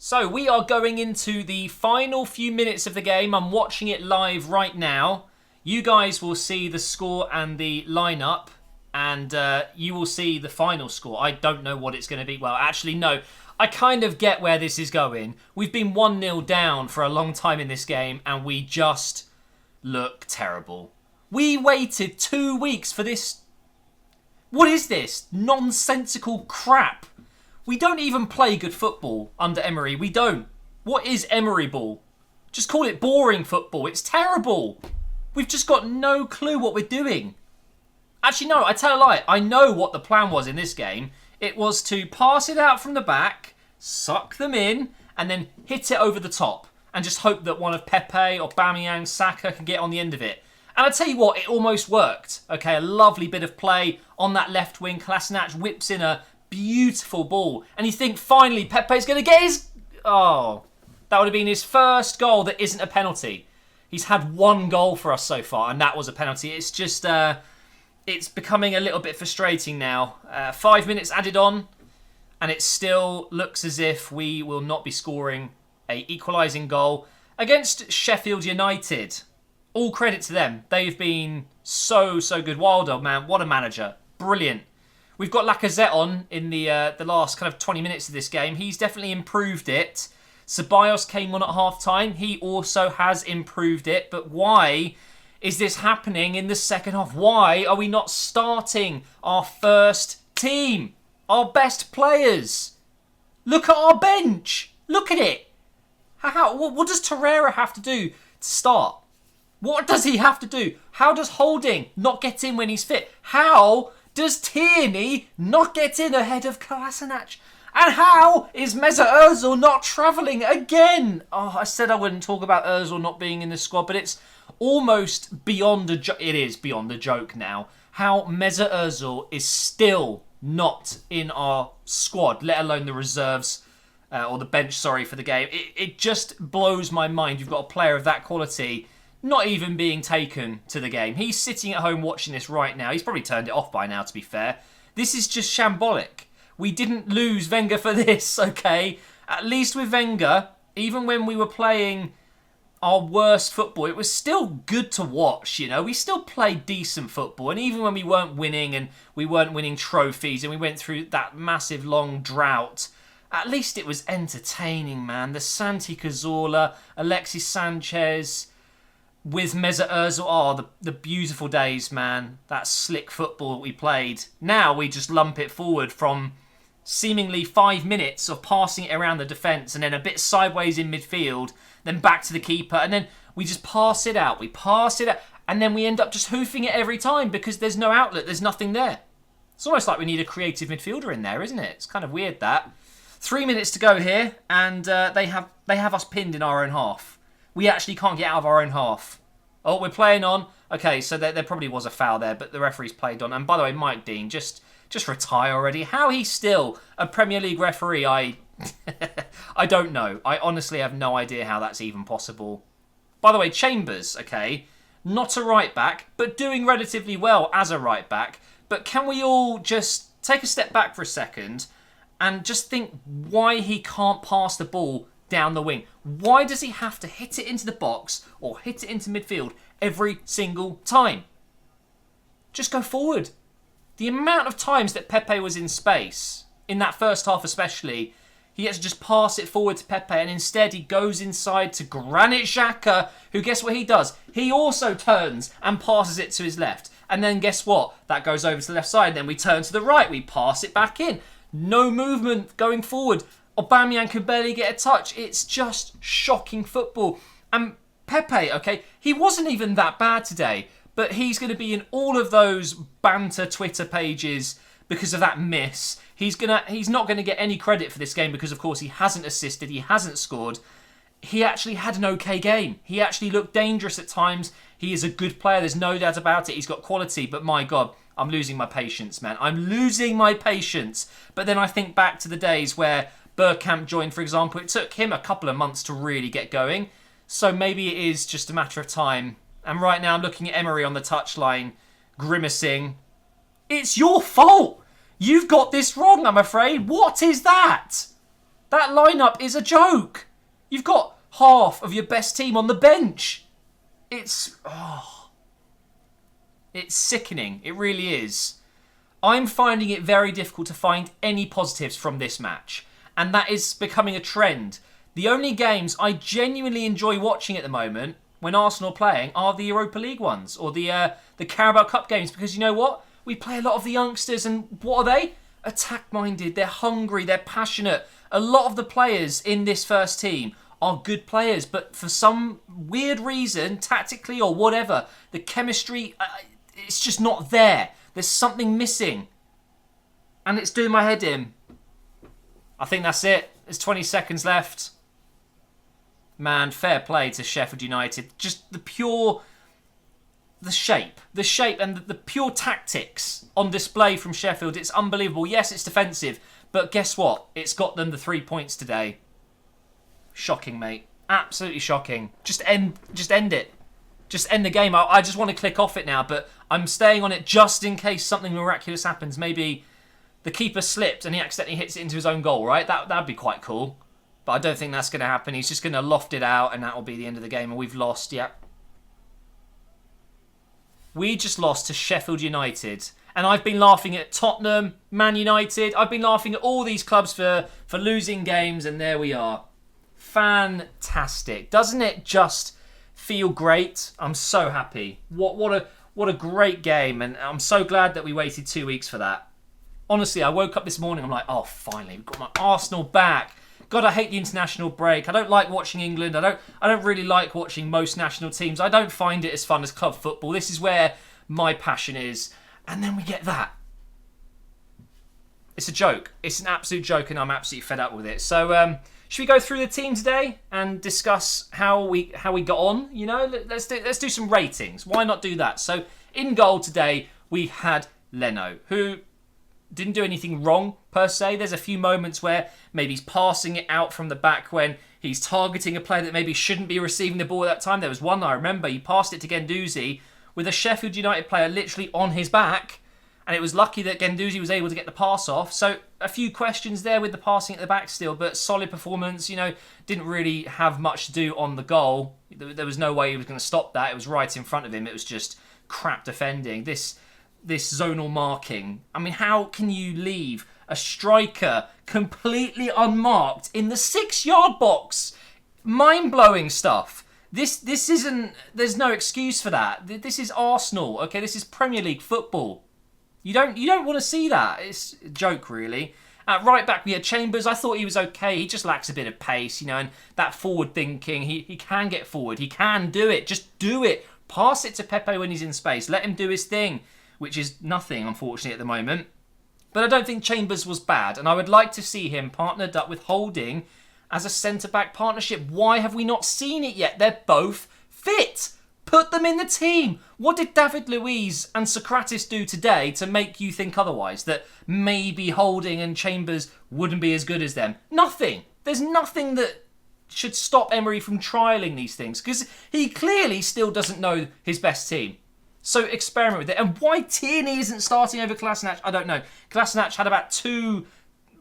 So we are going into the final few minutes of the game. I'm watching it live right now. You guys will see the score and the lineup, and you will see the final score. I don't know what it's going to be. Well, actually, no. I kind of get where this is going. We've been 1-0 down for a long time in this game, and we just look terrible. We waited 2 weeks for this. What is this? Nonsensical crap. We don't even play good football under Emery. We don't. What is Emery ball? Just call it boring football. It's terrible. We've just got no clue what we're doing. Actually, no, I tell a lie. I know what the plan was in this game. It was to pass it out from the back, suck them in, and then hit it over the top. And just hope that one of Pepe or Aubameyang, Saka can get on the end of it. And I tell you what, it almost worked. Okay, a lovely bit of play on that left wing. Kolasinac whips in a beautiful ball. And you think, finally, Pepe's going to get his... Oh, that would have been his first goal that isn't a penalty. He's had one goal for us so far, and that was a penalty. It's just... it's becoming a little bit frustrating now. 5 minutes added on, and it still looks as if we will not be scoring a equalising goal against Sheffield United. All credit to them. They've been so good. Wilder, man, what a manager. Brilliant. We've got Lacazette on in the last kind of 20 minutes of this game. He's definitely improved it. Ceballos came on at half-time. He also has improved it. But why is this happening in the second half? Why are we not starting our first team? Our best players? Look at our bench. Look at it. What does Torreira have to do to start? What does he have to do? How does Holding not get in when he's fit? How does Tierney not get in ahead of Kolasinac? And how is Mesut Ozil not travelling again? Oh, I said I wouldn't talk about Ozil not being in the squad, but it's almost beyond a joke. It is beyond a joke now. How Mesut Ozil is still not in our squad, let alone the reserves or the bench, for the game. It just blows my mind. You've got a player of that quality not even being taken to the game. He's sitting at home watching this right now. He's probably turned it off by now, to be fair. This is just shambolic. We didn't lose Wenger for this, okay? At least with Wenger, even when we were playing our worst football, it was still good to watch, you know? We still played decent football. And even when we weren't winning and we weren't winning trophies and we went through that massive long drought, at least it was entertaining, man. The Santi Cazorla, Alexis Sanchez with Mesut Ozil. Oh, the beautiful days, man. That slick football that we played. Now we just lump it forward from seemingly 5 minutes of passing it around the defence and then a bit sideways in midfield, then back to the keeper, and then we just pass it out. We pass it out, and then we end up just hoofing it every time because there's no outlet, there's nothing there. It's almost like we need a creative midfielder in there, isn't it? It's kind of weird, that. 3 minutes to go here, and they have us pinned in our own half. We actually can't get out of our own half. Oh, we're playing on. Okay, so there probably was a foul there, but the referee's played on. And by the way, Mike Dean, just retire already. How he's still a Premier League referee, I don't know. I honestly have no idea how that's even possible. By the way, Chambers, okay, not a right back, but doing relatively well as a right back. But can we all just take a step back for a second and just think why he can't pass the ball down the wing? Why does he have to hit it into the box or hit it into midfield every single time? Just go forward. The amount of times that Pepe was in space, in that first half especially, he had to just pass it forward to Pepe, and instead he goes inside to Granit Xhaka, who, guess what he does? He also turns and passes it to his left. And then guess what? That goes over to the left side. Then we turn to the right. We pass it back in. No movement going forward. Aubameyang could barely get a touch. It's just shocking football. And Pepe, okay, he wasn't even that bad today, but he's going to be in all of those banter Twitter pages because of that miss. He's not going to get any credit for this game because, of course, he hasn't assisted, he hasn't scored. He actually had an okay game. He actually looked dangerous at times. He is a good player, there's no doubt about it. He's got quality, but my God, I'm losing my patience, man. I'm losing my patience. But then I think back to the days where Bergkamp joined, for example. It took him a couple of months to really get going. So maybe it is just a matter of time. And right now I'm looking at Emery on the touchline, grimacing. It's your fault. You've got this wrong, I'm afraid. What is that? That lineup is a joke. You've got half of your best team on the bench. It's sickening. It really is. I'm finding it very difficult to find any positives from this match. And that is becoming a trend. The only games I genuinely enjoy watching at the moment when Arsenal are playing are the Europa League ones or the Carabao Cup games, because you know what? We play a lot of the youngsters, and what are they? Attack-minded, they're hungry, they're passionate. A lot of the players in this first team are good players, but for some weird reason, tactically or whatever, the chemistry, it's just not there. There's something missing. And it's doing my head in. I think that's it. There's 20 seconds left. Man, fair play to Sheffield United. Just the shape and the pure tactics on display from Sheffield. It's unbelievable. Yes, it's defensive, but guess what? It's got them the 3 points today. Shocking, mate. Absolutely shocking. Just end it. Just end the game. I just want to click off it now, but I'm staying on it just in case something miraculous happens. Maybe the keeper slipped and he accidentally hits it into his own goal, right? That'd be quite cool. But I don't think that's going to happen. He's just going to loft it out and that will be the end of the game. And we've lost, yep. We just lost to Sheffield United. And I've been laughing at Tottenham, Man United. I've been laughing at all these clubs for losing games. And there we are. Fantastic. Doesn't it just feel great? I'm so happy. What a great game. And I'm so glad that we waited 2 weeks for that. Honestly, I woke up this morning. I'm like, oh, finally, we've got my Arsenal back. God, I hate the international break. I don't like watching England. I don't really like watching most national teams. I don't find it as fun as club football. This is where my passion is. And then we get that. It's a joke. It's an absolute joke, and I'm absolutely fed up with it. So, should we go through the team today and discuss how we got on? You know, let's do some ratings. Why not do that? So, in goal today, we had Leno, who didn't do anything wrong, per se. There's a few moments where maybe he's passing it out from the back when he's targeting a player that maybe shouldn't be receiving the ball at that time. There was one I remember, he passed it to Guendouzi with a Sheffield United player literally on his back, and it was lucky that Guendouzi was able to get the pass off. So a few questions there with the passing at the back still, but solid performance. You know, didn't really have much to do on the goal. There was no way he was going to stop that. It was right in front of him. It was just crap defending. This zonal marking. I mean, how can you leave a striker completely unmarked in the 6-yard box? Mind-blowing stuff. This isn't... There's no excuse for that. This is Arsenal, okay? This is Premier League football. You don't want to see that. It's a joke, really. At right back, we had Chambers. I thought he was okay. He just lacks a bit of pace, you know, and that forward thinking. He can get forward. He can do it. Just do it. Pass it to Pepe when he's in space. Let him do his thing, which is nothing, unfortunately, at the moment. But I don't think Chambers was bad, and I would like to see him partnered up with Holding as a centre-back partnership. Why have we not seen it yet? They're both fit. Put them in the team. What did David Luiz and Socrates do today to make you think otherwise? That maybe Holding and Chambers wouldn't be as good as them? Nothing. There's nothing that should stop Emery from trialling these things, because he clearly still doesn't know his best team. So experiment with it. And why Tierney isn't starting over Kolasinac, I don't know. Kolasinac had about 2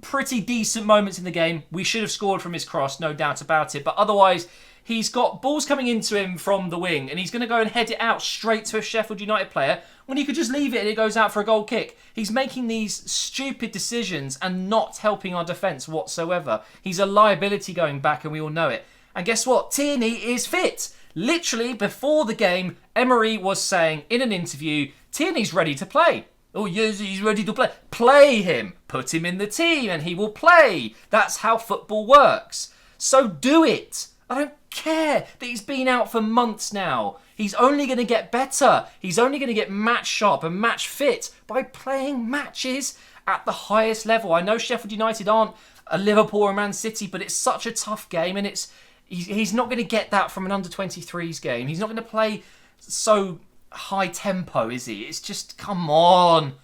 pretty decent moments in the game. We should have scored from his cross, no doubt about it. But otherwise, he's got balls coming into him from the wing, and he's going to go and head it out straight to a Sheffield United player when he could just leave it and it goes out for a goal kick. He's making these stupid decisions and not helping our defence whatsoever. He's a liability going back, and we all know it. And guess what? Tierney is fit. Literally, before the game, Emery was saying in an interview, Tierney's ready to play. Oh, yes, he's ready to play. Play him. Put him in the team and he will play. That's how football works. So do it. I don't care that he's been out for months now. He's only going to get better. He's only going to get match sharp and match fit by playing matches at the highest level. I know Sheffield United aren't a Liverpool or Man City, but it's such a tough game, and he's not going to get that from an under-23s game. He's not going to play so high tempo, is he? It's just, come on.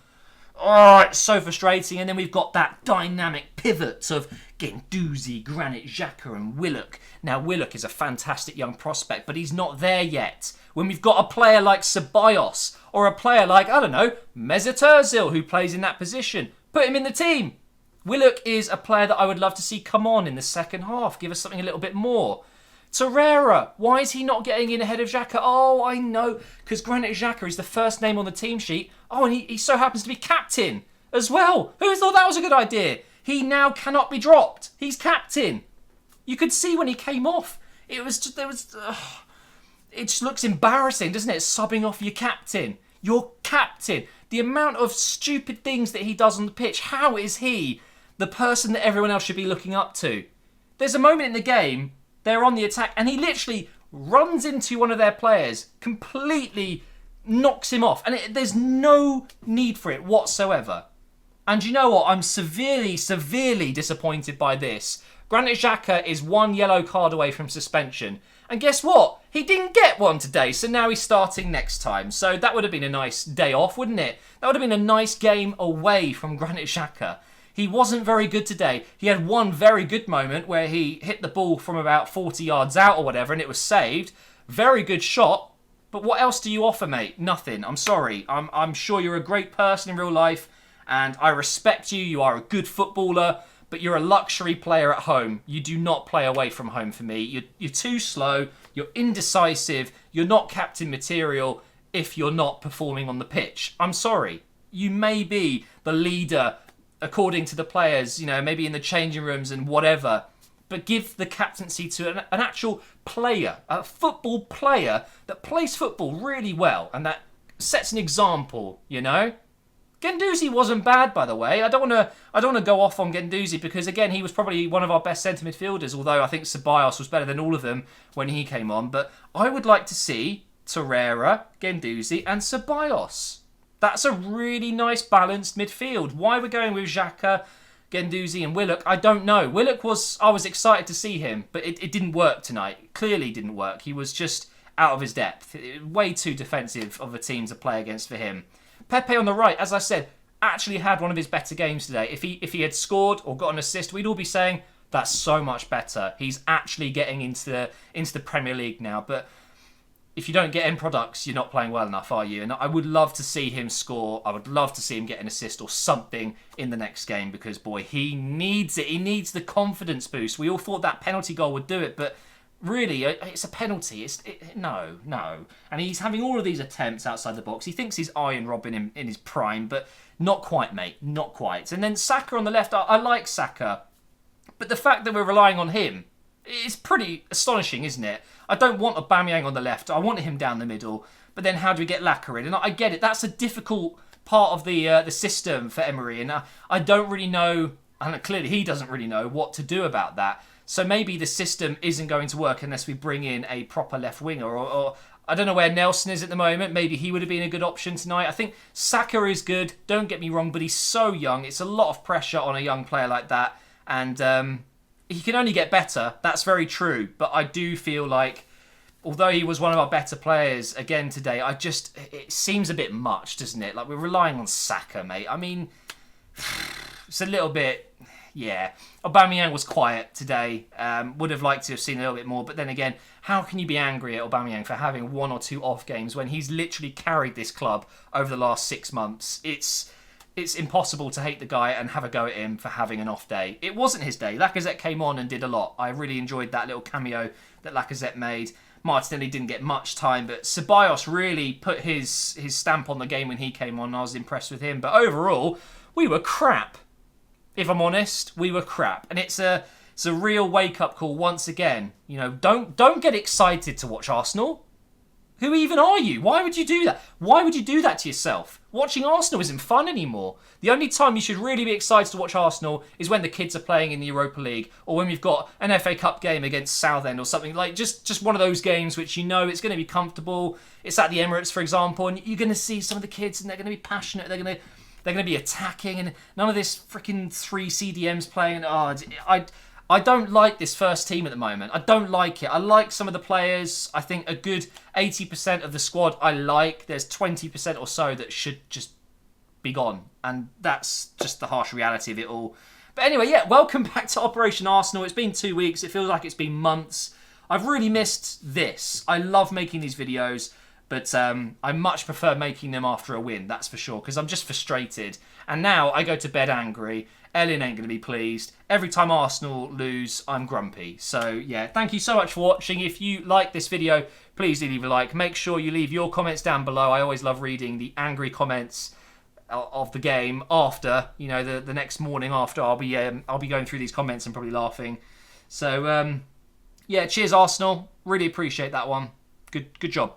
Oh, it's so frustrating. And then we've got that dynamic pivot of Guendouzi, Granit Xhaka and Willock. Now, Willock is a fantastic young prospect, but he's not there yet. When we've got a player like Ceballos or a player like, I don't know, Mesut Ozil who plays in that position, put him in the team. Willock is a player that I would love to see come on in the second half. Give us something a little bit more. Torreira, why is he not getting in ahead of Xhaka? Oh, I know, because Granit Xhaka is the first name on the team sheet. Oh, and he so happens to be captain as well. Who thought that was a good idea? He now cannot be dropped. He's captain. You could see when he came off. It just looks embarrassing, doesn't it? Subbing off your captain. Your captain. The amount of stupid things that he does on the pitch. How is he the person that everyone else should be looking up to? There's a moment in the game, they're on the attack, and he literally runs into one of their players, completely knocks him off. And there's no need for it whatsoever. And you know what? I'm severely, severely disappointed by this. Granit Xhaka is 1 yellow card away from suspension. And guess what? He didn't get one today, so now he's starting next time. So that would have been a nice day off, wouldn't it? That would have been a nice game away from Granit Xhaka. He wasn't very good today. He had one very good moment where he hit the ball from about 40 yards out or whatever, and it was saved. Very good shot. But what else do you offer, mate? Nothing. I'm sorry. I'm sure you're a great person in real life, and I respect you. You are a good footballer, but you're a luxury player at home. You do not play away from home for me. You're too slow. You're indecisive. You're not captain material if you're not performing on the pitch. I'm sorry. You may be the leader according to the players, maybe in the changing rooms and whatever, but give the captaincy to an actual player, a football player that plays football really well and that sets an example, Guendouzi wasn't bad, by the way. I don't want to go off on Guendouzi because, again, he was probably one of our best centre midfielders, although I think Ceballos was better than all of them when he came on. But I would like to see Torreira, Guendouzi and Ceballos. That's a really nice balanced midfield. Why we're going with Xhaka, Guendouzi and Willock, I don't know. Willock I was excited to see him, but it didn't work tonight. It clearly didn't work. He was just out of his depth. Way too defensive of a team to play against for him. Pepe on the right, as I said, actually had one of his better games today. If he had scored or got an assist, we'd all be saying, that's so much better. He's actually getting into the Premier League now. But if you don't get end products, you're not playing well enough, are you? And I would love to see him score. I would love to see him get an assist or something in the next game because, boy, he needs it. He needs the confidence boost. We all thought that penalty goal would do it, but really, it's a penalty. No. And he's having all of these attempts outside the box. He thinks he's Iron Robin in his prime, but not quite, mate. Not quite. And then Saka on the left, I like Saka. But the fact that we're relying on him is pretty astonishing, isn't it? I don't want Aubameyang on the left. I want him down the middle. But then how do we get Laka in? And I get it. That's a difficult part of the system for Emery. And I don't really know, and clearly he doesn't really know what to do about that. So maybe the system isn't going to work unless we bring in a proper left winger. Or I don't know where Nelson is at the moment. Maybe he would have been a good option tonight. I think Saka is good. Don't get me wrong, but he's so young. It's a lot of pressure on a young player like that. And he can only get better. That's very true. But I do feel like, although he was one of our better players again today, it seems a bit much, doesn't it? Like, we're relying on Saka, mate. I mean, it's a little bit, yeah. Aubameyang was quiet today. Would have liked to have seen a little bit more. But then again, how can you be angry at Aubameyang for having 1 or 2 off games when he's literally carried this club over the last 6 months? It's impossible to hate the guy and have a go at him for having an off day. It wasn't his day. Lacazette came on and did a lot. I really enjoyed that little cameo that Lacazette made. Martinelli didn't get much time, but Ceballos really put his stamp on the game when he came on. I was impressed with him. But overall, we were crap. If I'm honest, we were crap. And it's a real wake-up call once again. Don't get excited to watch Arsenal. Who even are you? Why would you do that? Why would you do that to yourself? Watching Arsenal isn't fun anymore. The only time you should really be excited to watch Arsenal is when the kids are playing in the Europa League or when we've got an FA Cup game against Southend or something. Like just one of those games which it's going to be comfortable. It's at the Emirates, for example, and you're going to see some of the kids and they're going to be passionate. They're going to be attacking and none of this freaking 3 CDMs playing. I don't like this first team at the moment. I don't like it. I like some of the players. I think a good 80% of the squad I like. There's 20% or so that should just be gone. And that's just the harsh reality of it all. But anyway, yeah, welcome back to Operation Arsenal. It's been 2 weeks. It feels like it's been months. I've really missed this. I love making these videos, but I much prefer making them after a win, that's for sure, because I'm just frustrated. And now I go to bed angry. Ellen ain't going to be pleased. Every time Arsenal lose, I'm grumpy. So, yeah, thank you so much for watching. If you like this video, please do leave a like. Make sure you leave your comments down below. I always love reading the angry comments of the game after, you know, the next morning after. I'll be going through these comments and probably laughing. So, yeah, cheers, Arsenal. Really appreciate that one. Good job.